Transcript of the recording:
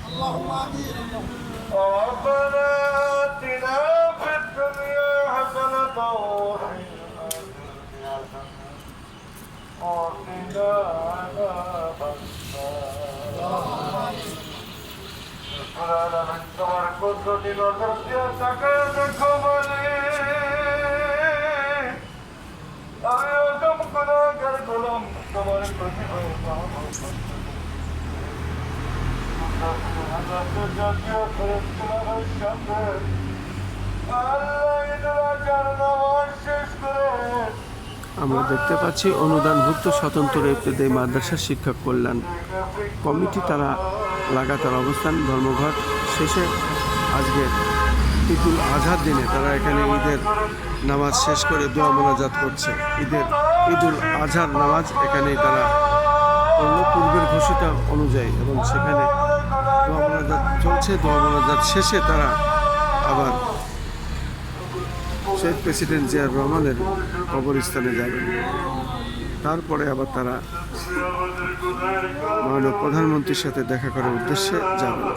اللهم آمين. ربنا آتنا في الدنيا حسنة وفي الآخرة حسنة وقنا عذاب النار العالمين তোমার কুদরতি নজর দিয়ে তাকায় দেখো বলে আমি অদম গুনাহগার গোলাম তোমার প্রতি হয়ে জাতীয় ফেরেশতাদের সাথে আল্লাহ ঈদুল আজহার নামাজ শেষ করে আমরা দেখতে পাচ্ছি অনুদানভুক্ত স্বতন্ত্র ইবতেদায়ী মাদ্রাসা শিক্ষক কল্যাণ কমিটি তারা লাগাতার অবস্থান ধর্মঘট শেষে আজকে ঈদুল আজহার দিনে তারা এখানে ঈদের নামাজ শেষ করে দোয়া মোনাজাত করছে। ঈদুল আজহার নামাজ এখানেই তারা অন্য পূর্বের ঘোষিত অনুযায়ী এবং সেখানে দোয়া মোনাজাত চলছে। দোয়া মোনাজাত শেষে তারা আবার শহীদ প্রেসিডেন্ট জিয়াউর রহমানের কবরস্থানে যাবেন। তারপরে আবার তারা মাননীয় প্রধানমন্ত্রীর সাথে দেখা করার উদ্দেশ্যে যাবেন।